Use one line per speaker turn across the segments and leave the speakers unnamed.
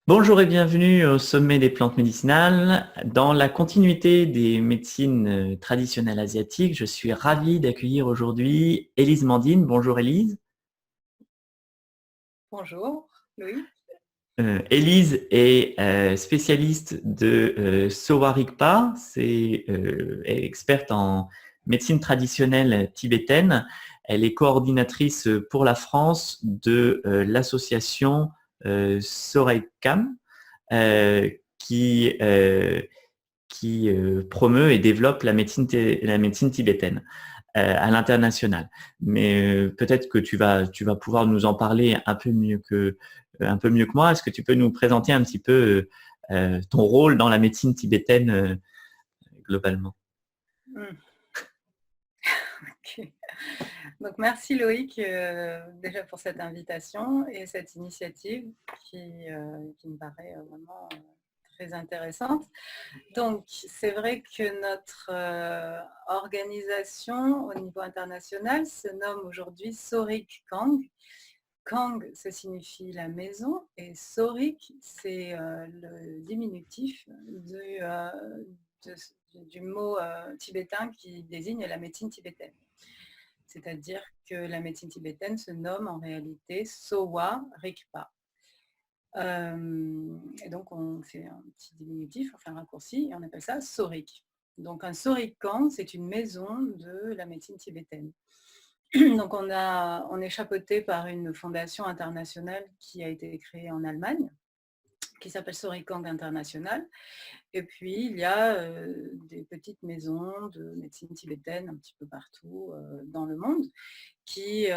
Bonjour et bienvenue au sommet des plantes médicinales. Dans la continuité des médecines traditionnelles asiatiques, je suis ravi d'accueillir aujourd'hui Élise Mandine. Bonjour Élise.
Bonjour, Louis.
Élise est spécialiste de Sowa Rigpa, est experte en médecine traditionnelle tibétaine. Elle est coordinatrice pour la France de l'association Soreikam, euh, qui, euh, qui promeut et développe la médecine tibétaine à l'international. Mais peut-être que tu vas pouvoir nous en parler un peu mieux que moi. Est-ce que tu peux nous présenter un petit peu ton rôle dans la médecine tibétaine globalement?
Hmm, ok. Donc merci Loïc déjà pour cette invitation et cette initiative qui me paraît vraiment très intéressante. Donc c'est vrai que notre organisation au niveau international se nomme aujourd'hui Sorik Kang. Kang, ça signifie la maison et Sorik, c'est le diminutif du mot tibétain qui désigne la médecine tibétaine. C'est-à-dire que la médecine tibétaine se nomme en réalité Sowa Rigpa. Et donc on fait un petit diminutif, on fait un raccourci et on appelle ça Sorik. Donc un Sorikan, c'est une maison de la médecine tibétaine. Donc on est chapeauté par une fondation internationale qui a été créée en Allemagne, qui s'appelle Sorikang International. Et puis il y a des petites maisons de médecine tibétaine un petit peu partout dans le monde qui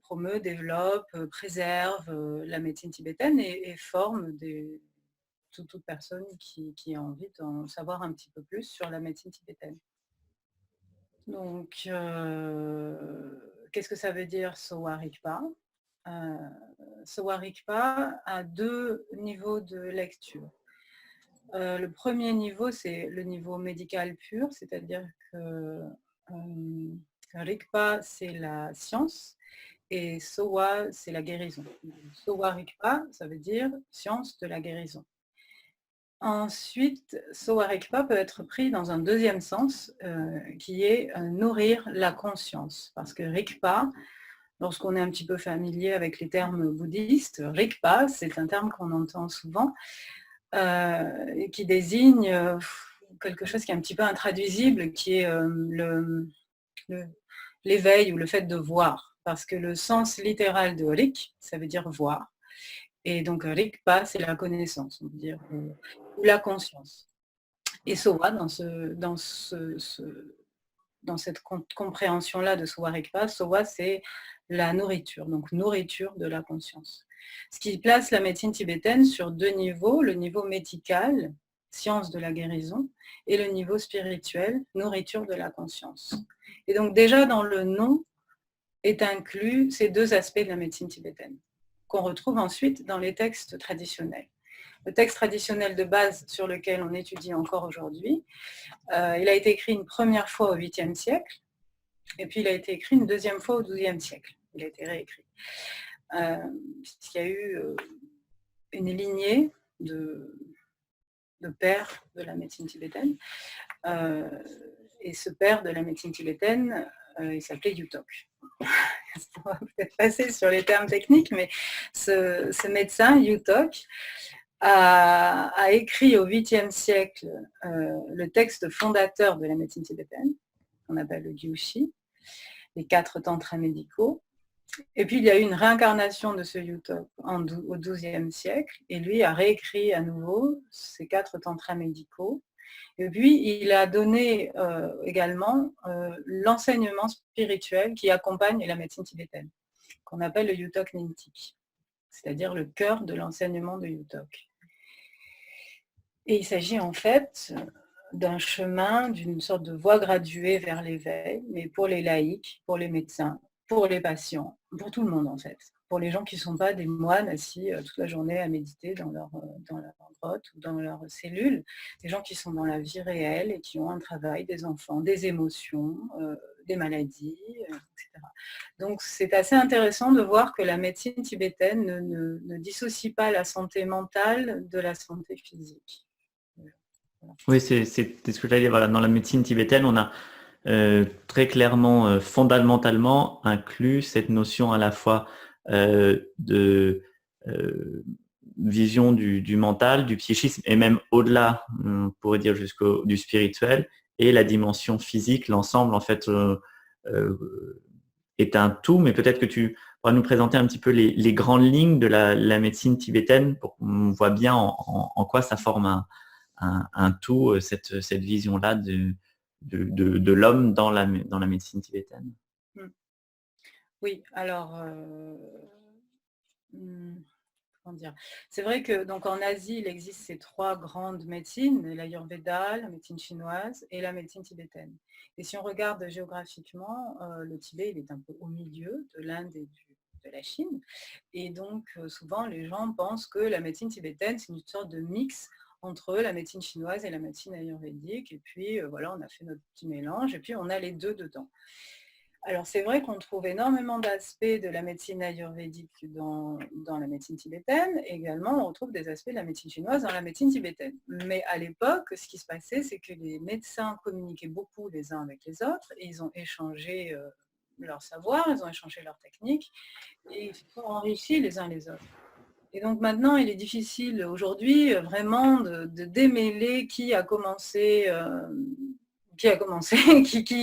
promeut, développe, préserve la médecine tibétaine et forme toute personne qui a envie d'en savoir un petit peu plus sur la médecine tibétaine. Donc, qu'est-ce que ça veut dire Sowa Rigpa? Sowa Rigpa a deux niveaux de lecture. Le premier niveau, c'est le niveau médical pur, c'est-à-dire que Rigpa, c'est la science et Sowa, c'est la guérison. Sowa Rigpa, ça veut dire science de la guérison. Ensuite, Sowa Rigpa peut être pris dans un deuxième sens, qui est nourrir la conscience. Parce que Rigpa, lorsqu'on est un petit peu familier avec les termes bouddhistes, Rigpa, c'est un terme qu'on entend souvent, et qui désigne quelque chose qui est un petit peu intraduisible, qui est l'éveil ou le fait de voir. Parce que le sens littéral de Rik, ça veut dire voir. Et donc Rigpa, c'est la connaissance, on veut dire, ou la conscience. Et Sowa, dans cette compréhension-là de Sowa Rigpa, Sowa, c'est la nourriture, donc nourriture de la conscience. Ce qui place la médecine tibétaine sur deux niveaux, le niveau médical, science de la guérison, et le niveau spirituel, nourriture de la conscience. Et donc déjà dans le nom est inclus ces deux aspects de la médecine tibétaine, qu'on retrouve ensuite dans les textes traditionnels. Le texte traditionnel de base sur lequel on étudie encore aujourd'hui, il a été écrit une première fois au 8e siècle, et puis il a été écrit une deuxième fois au 12e siècle. Il a été réécrit. Puisqu'il y a eu une lignée de pères de la médecine tibétaine. Et ce père de la médecine tibétaine, il s'appelait Yutok. On va peut-être passer sur les termes techniques, mais ce médecin, Yutok, a écrit au 8e siècle le texte fondateur de la médecine tibétaine, qu'on appelle le Gyushi, les 4 tantras médicaux. Et puis il y a eu une réincarnation de ce Yutok au XIIe siècle, et lui a réécrit à nouveau ces 4 tantras médicaux. Et puis il a donné également l'enseignement spirituel qui accompagne la médecine tibétaine, qu'on appelle le Yutok Nintik, c'est-à-dire le cœur de l'enseignement de Yutok. Et il s'agit en fait d'un chemin, d'une sorte de voie graduée vers l'éveil, mais pour les laïcs, pour les médecins, pour les patients, pour tout le monde en fait. Pour les gens qui ne sont pas des moines assis toute la journée à méditer dans leur grotte ou dans leur cellule, des gens qui sont dans la vie réelle et qui ont un travail, des enfants, des émotions, des maladies, etc. Donc c'est assez intéressant de voir que la médecine tibétaine ne dissocie pas la santé mentale de la santé physique.
Oui, c'est ce que j'allais dire. Voilà, dans la médecine tibétaine, on a très clairement, fondamentalement, inclus cette notion à la fois de vision du mental, du psychisme, et même au-delà, on pourrait dire jusqu'au du spirituel, et la dimension physique, l'ensemble en fait est un tout, mais peut-être que tu pourras nous présenter un petit peu les grandes lignes de la médecine tibétaine pour qu'on voit bien en quoi ça forme un tout, cette vision-là de l'homme dans la médecine tibétaine.
Oui, alors, comment dire? C'est vrai que donc en Asie, il existe ces 3 grandes médecines, l'Ayurveda, la médecine chinoise et la médecine tibétaine. Et si on regarde géographiquement, le Tibet, il est un peu au milieu de l'Inde et de la Chine. Et donc, souvent, les gens pensent que la médecine tibétaine, c'est une sorte de mix entre la médecine chinoise et la médecine ayurvédique. Et puis, voilà, on a fait notre petit mélange et puis on a les 2 dedans. Alors c'est vrai qu'on trouve énormément d'aspects de la médecine ayurvédique dans la médecine tibétaine. Et également, on retrouve des aspects de la médecine chinoise dans la médecine tibétaine. Mais à l'époque, ce qui se passait, c'est que les médecins communiquaient beaucoup les uns avec les autres et ils ont échangé leur savoir, ils ont échangé leurs techniques et ils se sont enrichis les uns les autres. Et donc maintenant, il est difficile aujourd'hui vraiment de démêler qui a commencé, qui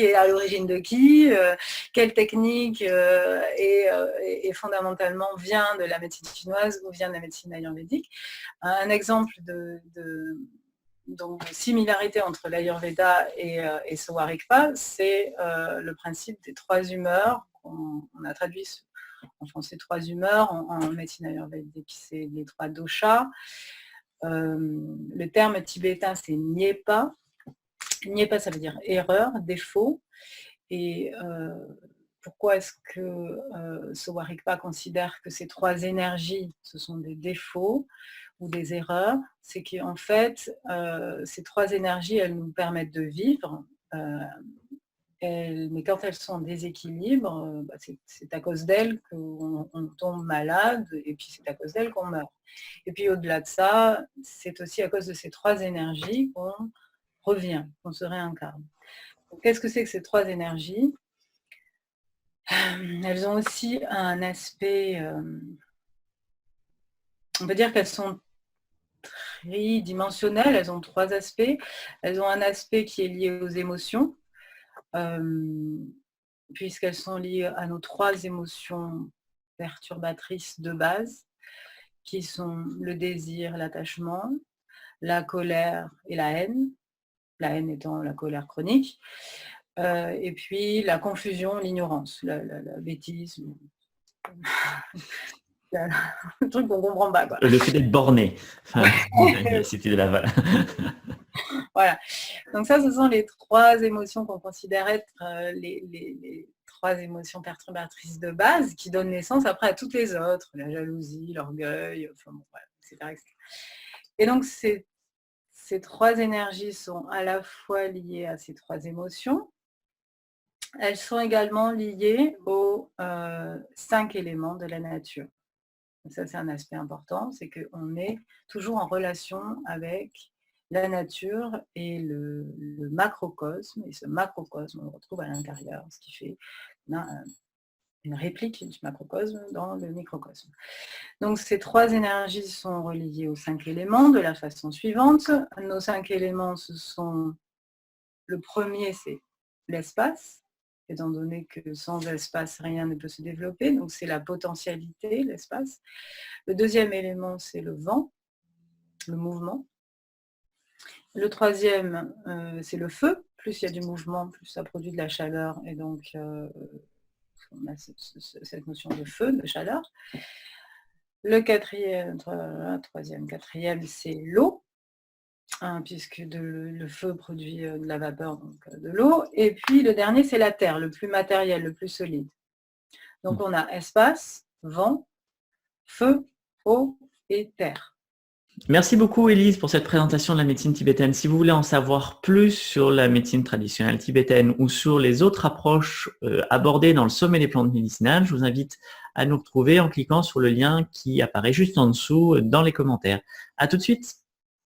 est à l'origine de qui, quelle technique et fondamentalement vient de la médecine chinoise ou vient de la médecine ayurvédique. Un exemple donc, similarité entre l'Ayurveda et Sowa Rigpa, c'est le principe des 3 humeurs. On a traduit en français 3 humeurs, en médecine ayurvédique, c'est les 3 doshas. Le terme tibétain, c'est Nyepa. Nyepa, ça veut dire erreur, défaut. Et pourquoi est-ce que Sowa Rigpa considère que ces 3 énergies, ce sont des défauts ou des erreurs? C'est qu'en fait, ces 3 énergies, elles nous permettent de vivre, mais quand elles sont en déséquilibre, c'est à cause d'elles qu'on tombe malade et puis c'est à cause d'elles qu'on meurt. Et puis au-delà de ça, c'est aussi à cause de ces 3 énergies qu'on revient, qu'on se réincarne. Qu'est-ce que c'est que ces 3 énergies? Elles ont aussi un aspect, on peut dire qu'elles sont tridimensionnelles, elles ont 3 aspects. Elles ont un aspect qui est lié aux émotions, puisqu'elles sont liées à nos 3 émotions perturbatrices de base, qui sont le désir, l'attachement, la colère et la haine étant la colère chronique, et puis la confusion, l'ignorance, la bêtise, le truc qu'on ne comprend pas, quoi.
Le fait d'être borné. C'était de la
Voilà. Donc ça, ce sont les 3 émotions qu'on considère être les 3 émotions perturbatrices de base qui donnent naissance après à toutes les autres, la jalousie, l'orgueil, enfin bon, voilà, etc., etc. Et donc ces 3 énergies sont à la fois liées à ces 3 émotions. Elles sont également liées aux 5 éléments de la nature. Ça, c'est un aspect important, c'est qu'on est toujours en relation avec la nature et le macrocosme. Et ce macrocosme, on le retrouve à l'intérieur, ce qui fait qu'on a une réplique du macrocosme dans le microcosme. Donc ces 3 énergies sont reliées aux 5 éléments de la façon suivante. Nos 5 éléments, ce sont, le premier, c'est l'espace, étant donné que sans espace, rien ne peut se développer. Donc c'est la potentialité, l'espace. Le deuxième élément, c'est le vent, le mouvement. Le troisième, c'est le feu. Plus il y a du mouvement, plus ça produit de la chaleur. Et donc, on a cette notion de feu, de chaleur. Le quatrième, quatrième, c'est l'eau. Puisque le feu produit de la vapeur, donc de l'eau. Et puis le dernier, c'est la terre, le plus matériel, le plus solide. Donc on a espace, vent, feu, eau et terre.
Merci beaucoup, Élise, pour cette présentation de la médecine tibétaine. Si vous voulez en savoir plus sur la médecine traditionnelle tibétaine ou sur les autres approches abordées dans le sommet des plantes médicinales, je vous invite à nous retrouver en cliquant sur le lien qui apparaît juste en dessous dans les commentaires. À tout de suite.